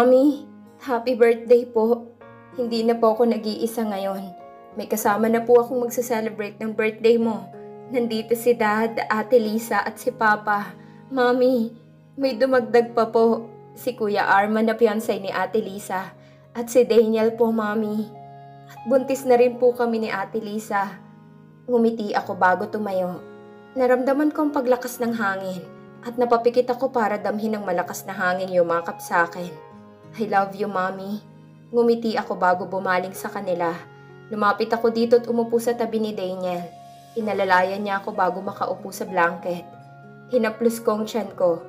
Mommy, happy birthday po. Hindi na po ako nag-iisa ngayon. May kasama na po akong magsa-celebrate ng birthday mo. Nandito si Dad, Ate Lisa at si Papa. Mommy, may dumagdag pa po. Si Kuya Arman na fiancé ni Ate Lisa. At si Daniel po, Mommy. At buntis na rin po kami ni Ate Lisa. Ngumiti ako bago tumayo. Naramdaman ko ang paglakas ng hangin. At napapikit ako para damhin ng malakas na hangin yumakap sa akin. I love you, Mommy. Ngumiti ako bago bumaling sa kanila. Lumapit ako dito at umupo sa tabi ni Daniel. Inalalayan niya ako bago makaupo sa blanket. Hinaplos ko ang tiyan ko.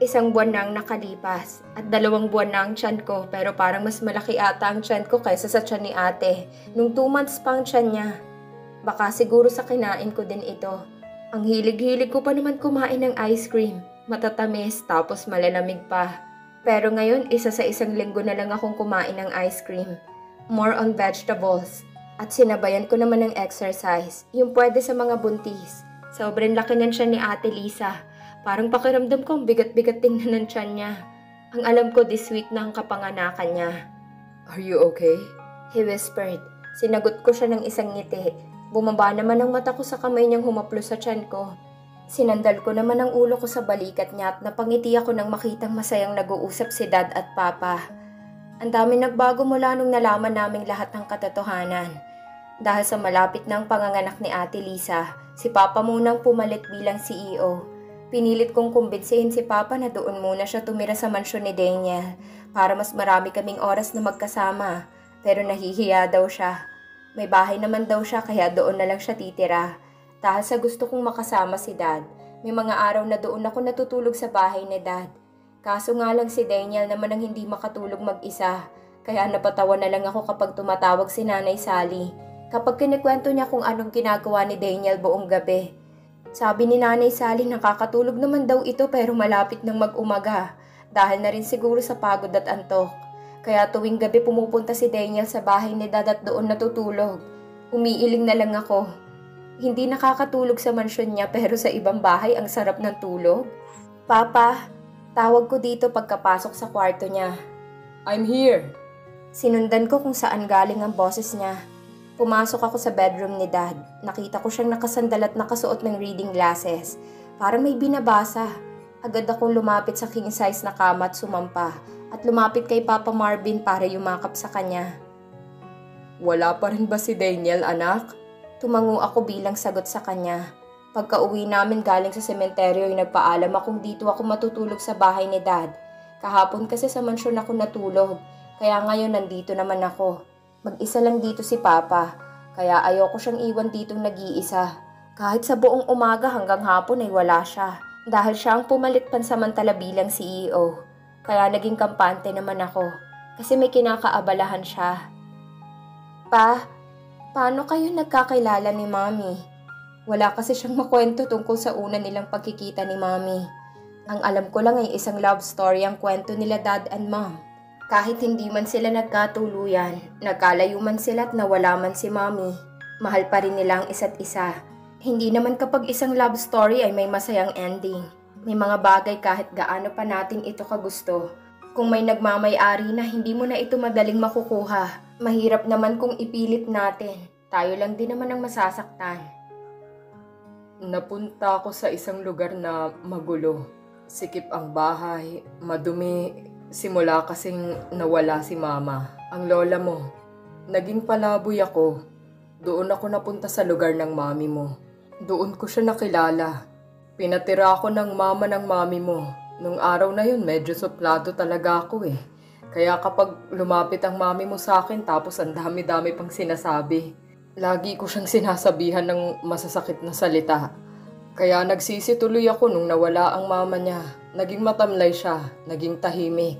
1 buwan na ang nakalipas at 2 buwan na ang tiyan ko pero parang mas malaki ata ang tiyan ko kaysa sa tiyan ni ate. Nung 2 months pa ang tiyan niya. Baka siguro sa kinain ko din ito. Ang hilig-hilig ko pa naman kumain ng ice cream. Matatamis tapos malalamig pa. Pero ngayon, 1 sa 1 linggo na lang akong kumain ng ice cream. More on vegetables. At sinabayan ko naman ng exercise. Yung pwede sa mga buntis. Sobrang laki ng tiyan ni Ate Lisa. Parang pakiramdam ko ang bigat-bigat tingnan ng tiyan niya. Ang alam ko this week na ang kapanganakan niya. Are you okay? He whispered. Sinagot ko siya ng isang ngiti. Bumaba naman ang mata ko sa kamay niyang humaplos sa tiyan ko. Sinandal ko naman ang ulo ko sa balikat niya at napangiti ako nang makitang masayang nag-uusap si Dad at Papa. Ang dami nagbago mula nung nalaman naming lahat ng katotohanan. Dahil sa malapit ng panganganak ni Ate Lisa, si Papa munang pumalit bilang CEO. Pinilit kong kumbinsihin si Papa na doon muna siya tumira sa mansyon ni Daniel para mas marami kaming oras na magkasama. Pero nahihiya daw siya. May bahay naman daw siya kaya doon na lang siya titira. Dahil sa gusto kong makasama si Dad, may mga araw na doon ako natutulog sa bahay ni Dad. Kaso nga lang si Daniel naman ang hindi makatulog mag-isa. Kaya napatawa na lang ako kapag tumatawag si Nanay Sally. Kapag kinikwento niya kung anong ginagawa ni Daniel buong gabi. Sabi ni Nanay Sally nakakatulog naman daw ito pero malapit nang mag-umaga. Dahil na rin siguro sa pagod at antok. Kaya tuwing gabi pumupunta si Daniel sa bahay ni Dad at doon natutulog. Umiiling na lang ako. Hindi nakakatulog sa mansyon niya pero sa ibang bahay ang sarap ng tulog. Papa, tawag ko dito pagkapasok sa kwarto niya. I'm here. Sinundan ko kung saan galing ang boses niya. Pumasok ako sa bedroom ni Dad. Nakita ko siyang nakasandal at nakasuot ng reading glasses. Parang may binabasa. Agad akong lumapit sa king size na kama at sumampa. At lumapit kay Papa Marvin para yumakap sa kanya. Wala pa rin ba si Daniel, anak? Tumango ako bilang sagot sa kanya. Pagka-uwi namin galing sa sementeryo ay nagpaalam akong dito ako matutulog sa bahay ni Dad. Kahapon kasi sa mansyon ako natulog. Kaya ngayon nandito naman ako. Mag-isa lang dito si Papa, kaya ayoko siyang iwan ditong nag-iisa. Kahit sa buong umaga hanggang hapon ay wala siya, dahil siya ang pumalit pansamantala bilang CEO. Kaya naging kampante naman ako, kasi may kinakaabalahan siya. Pa, paano kayo nagkakilala ni Mommy? Wala kasi siyang makwento tungkol sa una nilang pagkikita ni Mommy. Ang alam ko lang ay isang love story ang kwento nila Dad and Mom. Kahit hindi man sila nagkatuluyan, nagkalayo man sila at nawala man si Mommy, mahal pa rin nila ang isa't isa. Hindi naman kapag isang love story ay may masayang ending. May mga bagay kahit gaano pa natin ito kagusto. Kung may nagmamay-ari na hindi mo na ito madaling makukuha, mahirap naman kung ipilit natin. Tayo lang din naman ang masasaktan. Napunta ako sa isang lugar na magulo. Sikip ang bahay, madumi. Simula kasing nawala si Mama, ang lola mo. Naging palaboy ako. Doon ako napunta sa lugar ng mami mo. Doon ko siya nakilala. Pinatira ako ng mama ng mami mo. Nung araw na yun, medyo suplado talaga ako eh. Kaya kapag lumapit ang mami mo sa akin tapos ang dami-dami pang sinasabi, lagi ko siyang sinasabihan ng masasakit na salita. Kaya nagsisituloy ako nung nawala ang mama niya. Naging matamlay siya, naging tahimik.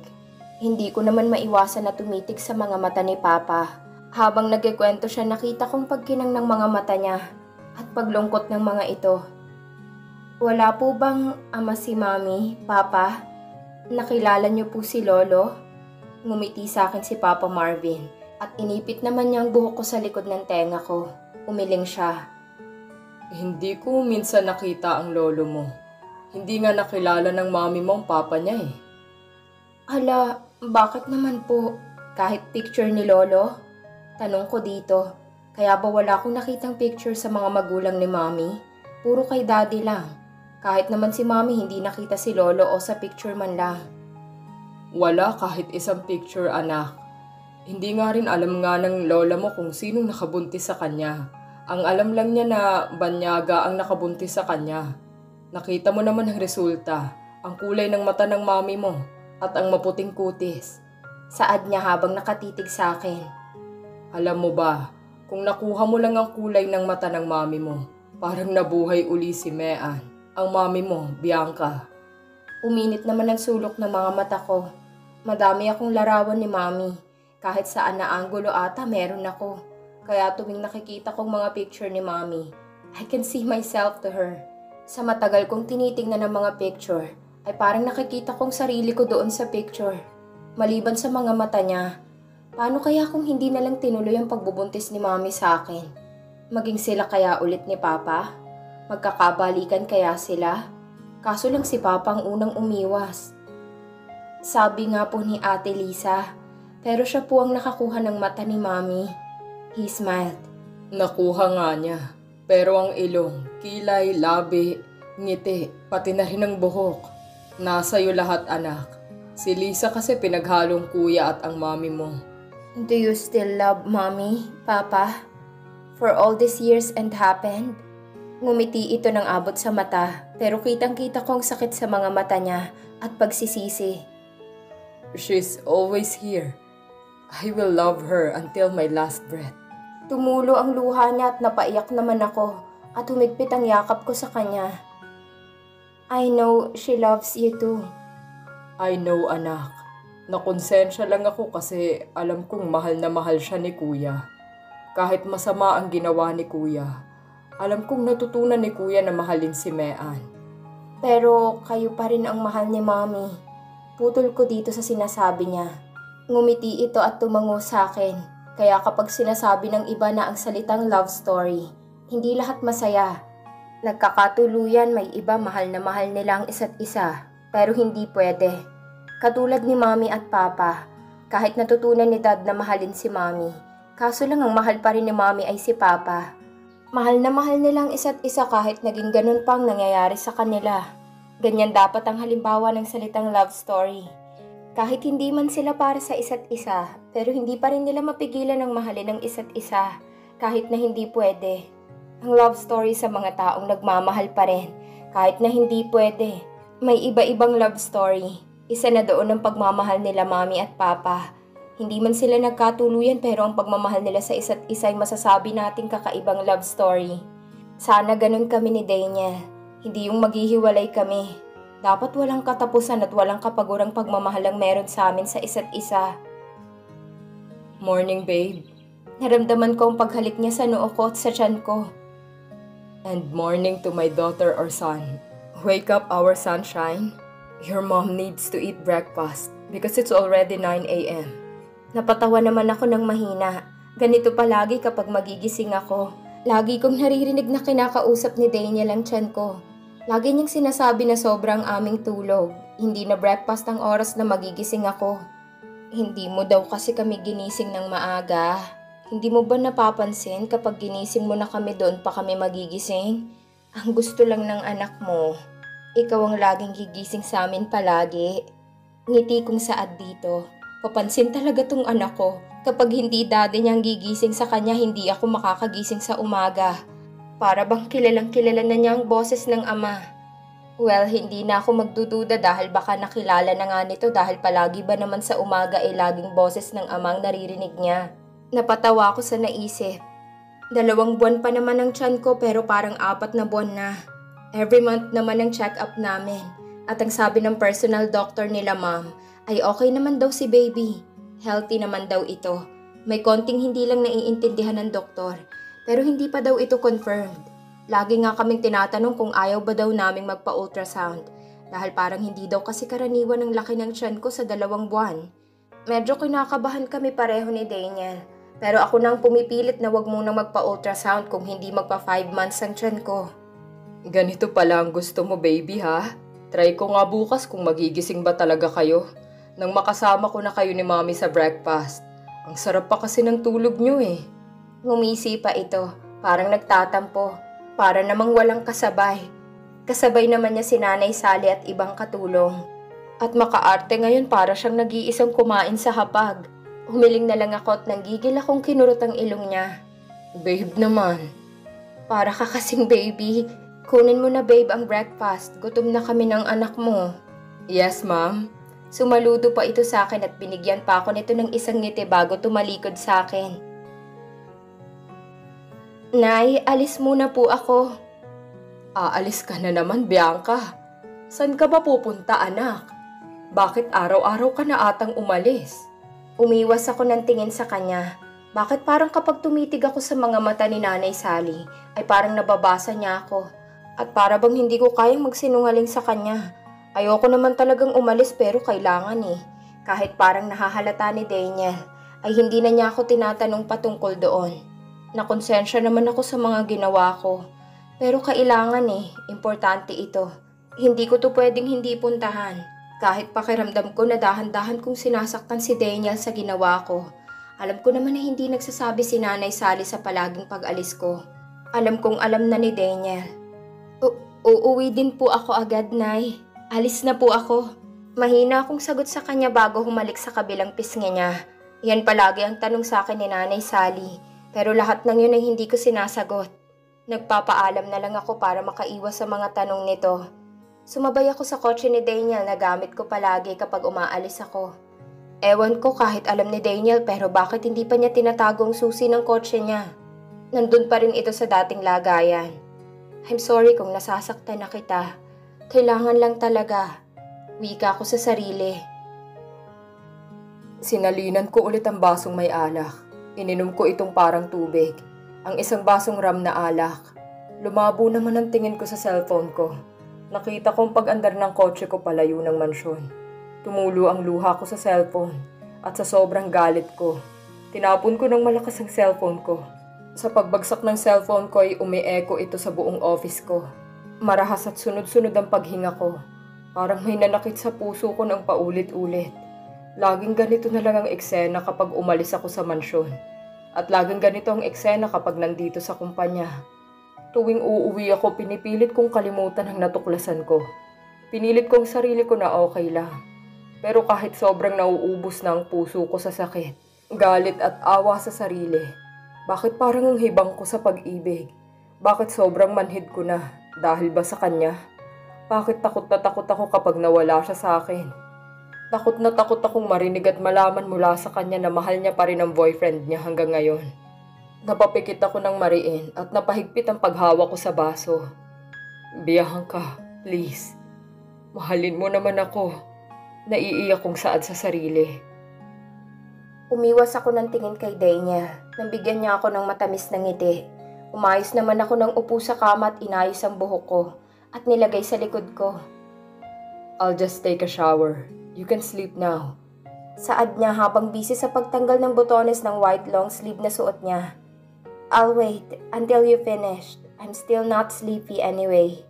Hindi ko naman maiwasan na tumitig sa mga mata ni Papa. Habang nagkikwento siya, nakita kong pagkinang ng mga mata niya at paglungkot ng mga ito. Wala po bang ama si Mami, Papa? Nakilala niyo po si Lolo? Ngumiti sa akin si Papa Marvin at inipit naman niya ang buhok ko sa likod ng tenga ko. Umiling siya. Hindi ko minsan nakita ang lolo mo. Hindi nga nakilala ng mami mo ang papa niya eh. Hala, Bakit naman po? Kahit picture ni Lolo? Tanong ko dito, kaya ba wala akong nakitang picture sa mga magulang ni Mommy? Puro kay Daddy lang. Kahit naman si Mommy hindi nakita si Lolo o sa picture man lang. Wala kahit isang picture, anak. Hindi nga rin alam nga ng lola mo kung sinong nakabuntis sa kanya. Ang alam lang niya na banyaga ang nakabuntis sa kanya. Nakita mo naman ang resulta, ang kulay ng mata ng mami mo at ang maputing kutis. Saad niya habang nakatitig sa akin. Alam mo ba, kung nakuha mo lang ang kulay ng mata ng mami mo, parang nabuhay uli si Mean. Ang mami mo, Bianca. Uminit naman ang sulok ng mga mata ko. Madami akong larawan ni Mami. Kahit saan na anggulo ata meron ako. Kaya tuwing nakikita kong mga picture ni Mami, I can see myself to her. Sa matagal kong tinitingnan ng mga picture, ay parang nakikita kong sarili ko doon sa picture. Maliban sa mga mata niya, paano kaya kung hindi na lang tinuloy ang pagbubuntis ni Mami sa akin? Maging sila kaya ulit ni Papa? Magkakabalikan kaya sila? Kaso lang si Papa ang unang umiwas. Sabi nga po ni Ate Lisa, pero siya po ang nakakuha ng mata ni Mami. He smiled. Nakuha nga niya. Pero ang ilong, kilay, labi, ngiti, pati na rin ang buhok. Nasa iyo lahat, anak. Si Lisa kasi pinaghalong kuya at ang mami mo. Do you still love Mommy, Papa? For all these years and happened? Ngumiti ito ng abot sa mata, pero kitang-kita kong sakit sa mga mata niya at pagsisisi. She's always here. I will love her until my last breath. Tumulo ang luha niya at napaiyak naman ako at humigpit ang yakap ko sa kanya. I know she loves you too. I know, anak. Nakonsensya lang ako kasi alam kong mahal na mahal siya ni kuya. Kahit masama ang ginawa ni kuya, alam kong natutunan ni kuya na mahalin si Mean. Pero kayo pa rin ang mahal ni Mommy. Putol ko dito sa sinasabi niya. Ngumiti ito at tumango sa akin. Kaya kapag sinasabi ng iba na ang salitang love story, hindi lahat masaya. Nagkakatuluyan, may iba mahal na mahal nila ang isa't isa. Pero hindi pwede. Katulad ni Mommy at Papa, kahit natutunan ni Dad na mahalin si Mommy, kaso lang ang mahal pa rin ni Mommy ay si Papa. Mahal na mahal nilang isa't isa kahit naging ganun pang nangyayari sa kanila. Ganyan dapat ang halimbawa ng salitang love story. Kahit hindi man sila para sa isa't isa, pero hindi pa rin nila mapigilan ang mahalin ng isa't isa, kahit na hindi pwede. Ang love story sa mga taong nagmamahal pa rin, kahit na hindi pwede. May iba-ibang love story. Isa na doon ang pagmamahal nila Mommy at Papa. Hindi man sila nagkatuluyan pero ang pagmamahal nila sa isa't isa ay masasabi nating kakaibang love story. Sana ganun kami ni Daniel. Hindi yung maghihiwalay kami. Dapat walang katapusan at walang kapagurang pagmamahal ang meron sa amin sa isa't isa. Morning, babe. Naramdaman ko ang paghalik niya sa noo ko at sa tiyan ko. And morning to my daughter or son. Wake up, our sunshine. Your mom needs to eat breakfast because it's already 9 a.m. Napatawa naman ako ng mahina. Ganito palagi kapag magigising ako. Lagi kong naririnig na kinakausap ni Daniel ang tiyan ko. Lagi niyang sinasabi na sobrang aming tulog. Hindi na breakfast ang oras na magigising ako. Hindi mo daw kasi kami ginising ng maaga. Hindi mo ba napapansin kapag ginising mo na kami doon pa kami magigising? Ang gusto lang ng anak mo. Ikaw ang laging gigising sa amin palagi. Ngiti kong saad dito. Papansin talaga tong anak ko. Kapag hindi daddy niyang gigising sa kanya, hindi ako makakagising sa umaga. Para bang kilalang kilala na niya ang boses ng ama. Well, hindi na ako magdududa dahil baka nakilala na nga nito dahil palagi ba naman sa umaga ay laging boses ng amang naririnig niya. Napatawa ako sa naisip. 2 buwan pa naman ang tiyan ko pero parang 4 na buwan na. Every month naman ang check-up namin. At ang sabi ng personal doctor nila ma'am ay okay naman daw si baby. Healthy naman daw ito. May konting hindi lang naiintindihan ng doktor. Pero hindi pa daw ito confirmed. Lagi nga kaming tinatanong kung ayaw ba daw naming magpa-ultrasound. Dahil parang hindi daw kasi karaniwan ang laki ng tiyan ko sa 2 buwan. Medyo kinakabahan kami pareho ni Daniel. Pero ako nang pumipilit na wag munang magpa-ultrasound kung hindi magpa 5 months ang tiyan ko. Ganito pala ang gusto mo, baby, ha? Try ko nga bukas kung magigising ba talaga kayo. nang makasama ko na kayo ni Mommy sa breakfast. Ang sarap pa kasi ng tulog nyo eh. Ngumisi pa ito, parang nagtatampo, para namang walang kasabay. Kasabay naman niya si Nanay Sally at ibang katulong. At makaarte ngayon para siyang nag-iisang kumain sa hapag. Humiling na lang ako at nanggigil akong kinurot ang ilong niya. Babe naman. Para ka kasing baby. Kunin mo na babe ang breakfast. Gutom na kami ng anak mo. Yes, ma'am. Sumaludo pa ito sa akin at binigyan pa ako nito ng isang ngiti bago tumalikod sa akin. Nay, alis muna po ako. Aalis ka na naman, Bianca. Saan ka ba pupunta, anak? Bakit araw-araw ka na atang umalis? Umiwas ako ng tingin sa kanya. Bakit parang kapag tumitig ako sa mga mata ni Nanay Sally, ay parang nababasa niya ako. At para bang hindi ko kayang magsinungaling sa kanya. Ayoko naman talagang umalis pero kailangan eh. Kahit parang nahahalata ni Daniel, ay hindi na niya ako tinatanong patungkol doon. Nakonsensya naman ako sa mga ginawa ko. Pero kailangan eh, importante ito. Hindi ko to pwedeng hindi puntahan. Kahit pakiramdam ko na dahan-dahan kong sinasaktan si Daniel sa ginawa ko. Alam ko naman na hindi nagsasabi si Nanay Sally sa palaging pag-alis ko. Alam kong alam na ni Daniel. Uuwi din po ako agad, Nay. Alis na po ako. Mahina akong sagot sa kanya bago humalik sa kabilang pisngi niya. Yan palagi ang tanong sa akin ni Nanay Sally. Pero lahat ng yun ay hindi ko sinasagot. Nagpapaalam na lang ako para makaiwas sa mga tanong nito. Sumabay ako sa kotse ni Daniel na gamit ko palagi kapag umaalis ako. Ewan ko kahit alam ni Daniel pero bakit hindi pa niya tinatago ang susi ng kotse niya. Nandun pa rin ito sa dating lagayan. I'm sorry kung nasasaktan na kita. Kailangan lang talaga. Wika ko sa sarili. Sinalinan ko ulit ang basong may alak. Ininom ko itong parang tubig. Ang isang basong ram na alak. Lumabo naman ang tingin ko sa cellphone ko. Nakita kong pag-andar ng kotse ko palayo ng mansyon. Tumulo ang luha ko sa cellphone at sa sobrang galit ko, tinapon ko ng malakas ang cellphone ko. Sa pagbagsak ng cellphone ko ay umi-echo ito sa buong office ko. Marahas at sunod-sunod ang paghinga ko. Parang may nanakit sa puso ko ng paulit-ulit. Laging ganito na lang ang eksena kapag umalis ako sa mansyon. At laging ganito ang eksena kapag nandito sa kumpanya. Tuwing uuwi ako, pinipilit kong kalimutan ang natuklasan ko. Pinilit kong sarili ko na okay lang. Pero kahit sobrang nauubos na ang puso ko sa sakit, galit at awa sa sarili, bakit parang ang hibang ko sa pag-ibig? Bakit sobrang manhid ko na? Dahil ba sa kanya? Bakit takot na takot ako kapag nawala siya sa akin? Takot na takot akong marinig at malaman mula sa kanya na mahal niya pa rin ang boyfriend niya hanggang ngayon. Napapikit ako ng mariin at napahigpit ang paghawa ko sa baso. Bianca, please. Mahalin mo naman ako. Naiiyak kong saad sa sarili. Umiwas ako ng tingin kay Daniel. Nabigyan niya ako ng matamis na ngiti. Umayos naman ako ng upo sa kama at inayos ang buhok ko at nilagay sa likod ko. I'll just take a shower. You can sleep now. Saad niya habang busy sa pagtanggal ng botones ng white long sleeve na suot niya. I'll wait until you finished. I'm still not sleepy anyway.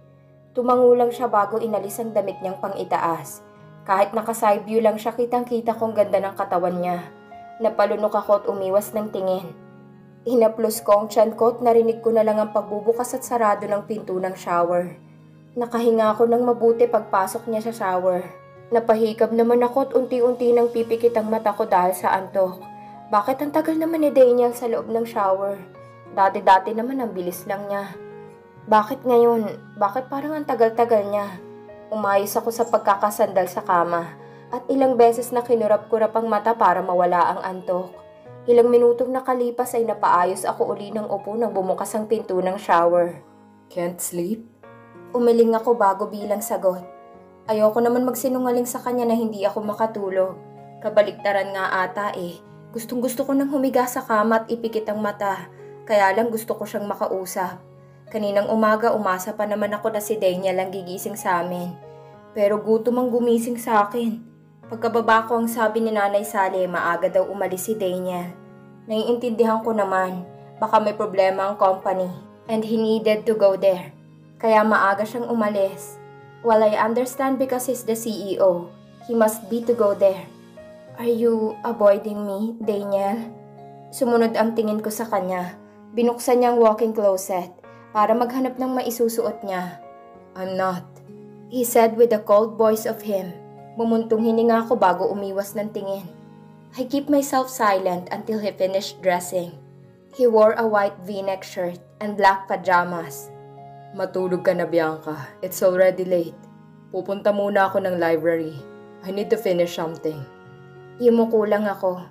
Tumango lang siya bago inalis ang damit niyang pang-itaas. Kahit naka-side view lang siya, kitang-kita kong ganda ng katawan niya. Napalunok ako at umiwas ng tingin. Hinaplos ko ang tiyan ko at narinig ko na lang ang pagbubukas at sarado ng pinto ng shower. Nakahinga ako ng mabuti pagpasok niya sa shower. Napahikab naman ako at unti-unti nang pipikit ang mata ko dahil sa antok. Bakit ang tagal naman ni Daniel sa loob ng shower? Dati-dati naman ang bilis lang niya. Bakit ngayon? Bakit parang ang tagal-tagal niya? Umayos ako sa pagkakasandal sa kama at ilang beses na kinurap-kurap ang mata para mawala ang antok. Ilang minutong nakalipas ay napaayos ako uli ng upo nang bumukas ang pinto ng shower. Can't sleep? Umiling ako bago bilang sagot. Ayoko naman magsinungaling sa kanya na hindi ako makatulog. Kabaliktaran nga ata eh. Gustong-gusto ko nang humiga sa kama at ipikit ang mata. Kaya lang gusto ko siyang makausap. Kaninang umaga umasa pa naman ako na si Daniel ang gigising sa amin. Pero gutom ang gumising sa akin. Pagkababa ko ang sabi ni Nanay Sally, maaga daw umalis si Daniel. Naiintindihan ko naman, baka may problema ang company and he needed to go there. Kaya maaga siyang umalis. While I understand because he's the CEO, he must be to go there. Are you avoiding me, Daniel? Sumunod ang tingin ko sa kanya. Binuksan niya ang walk-in closet para maghanap ng maisusuot niya. I'm not. He said with the cold voice of him. Bumuntong hininga ako bago umiwas ng tingin. I keep myself silent until he finished dressing. He wore a white V-neck shirt and black pajamas. Matulog ka na, Bianca. It's already late. Pupunta muna ako ng library. I need to finish something. Yumuko lang ako.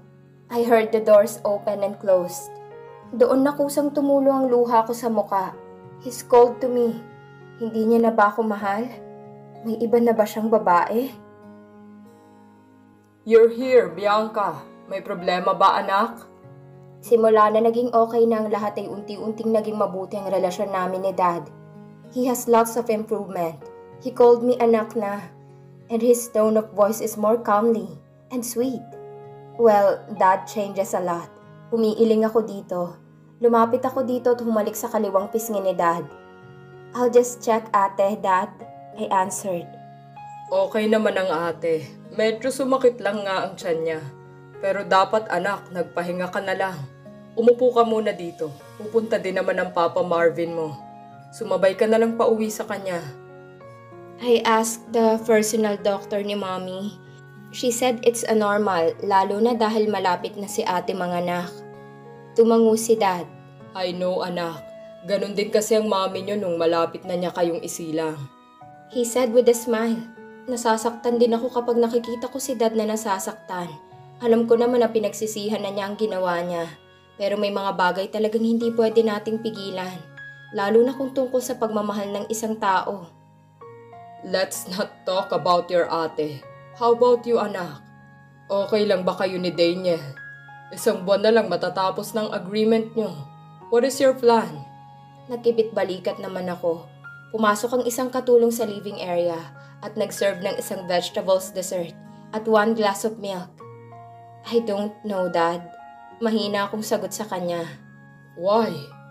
I heard the doors open and closed. Doon na kusang tumulo ang luha ko sa muka. He called to me. Hindi niya na ba ako mahal? May iba na ba siyang babae? You're here, Bianca. May problema ba, anak? Simula na naging okay na ang lahat ay unti-unting naging mabuti ang relasyon namin ni Dad. He has lots of improvement. He called me anak na. And his tone of voice is more calmly and sweet. Well, Dad changes a lot. Umiiling ako dito. Lumapit ako dito at humalik sa kaliwang pisngi ni Dad. I'll just check ate, Dad, I answered. Okay naman ang ate. Medyo sumakit lang nga ang tiyan niya. Pero dapat anak, nagpahinga ka na lang. Umupo ka muna dito. Pupunta din naman ang Papa Marvin mo. Sumabay ka na lang pauwi sa kanya. I asked the personal doctor ni Mommy. She said it's a normal, lalo na dahil malapit na si ate manganak. Tumango si Dad. I know, anak. Ganon din kasi ang mami niyo nung malapit na niya kayong isilang. He said with a smile. Nasasaktan din ako kapag nakikita ko si Dad na nasasaktan. Alam ko naman na pinagsisihan na niya ang ginawa niya. Pero may mga bagay talagang hindi pwede nating pigilan. Lalo na kung tungkol sa pagmamahal ng isang tao. Let's not talk about your ate. How about you, anak? Okay lang ba kayo ni Daniel? Isang buwan na lang matatapos ng agreement niyo. What is your plan? Nagkibit-balikat naman ako. Pumasok ang isang katulong sa living area at nag-serve ng isang vegetables dessert at 1 glass of milk. I don't know, Dad. Mahina akong sagot sa kanya. Why?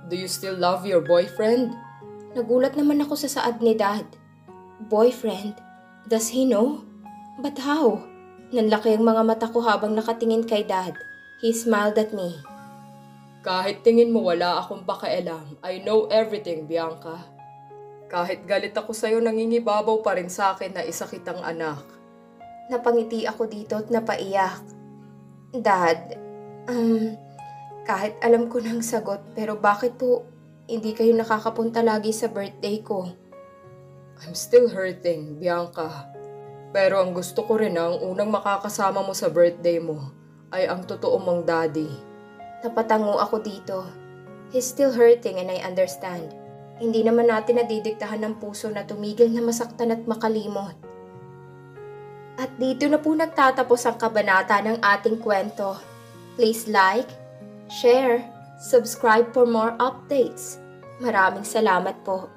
Do you still love your boyfriend? Nagulat naman ako sa saad ni Dad. Boyfriend? Does he know? But how? Nanlaki ang mga mata ko habang nakatingin kay Dad. He smiled at me. Kahit tingin mo wala akong pakialam, I know everything, Bianca. Kahit galit ako sa'yo, nangingibabaw pa rin sa akin na isa kitang anak. Napangiti ako dito at napaiyak. Dad, kahit alam ko ng sagot, pero bakit po hindi kayo nakakapunta lagi sa birthday ko? I'm still hurting, Bianca. Pero ang gusto ko rin na ang unang makakasama mo sa birthday mo ay ang totoo mong daddy. Napatango ako dito. He's still hurting and I understand. Hindi naman natin nadidiktahan ng puso na tumigil na masaktan at makalimot. At dito na po nagtatapos ang kabanata ng ating kwento. Please like, share, subscribe for more updates. Maraming salamat po.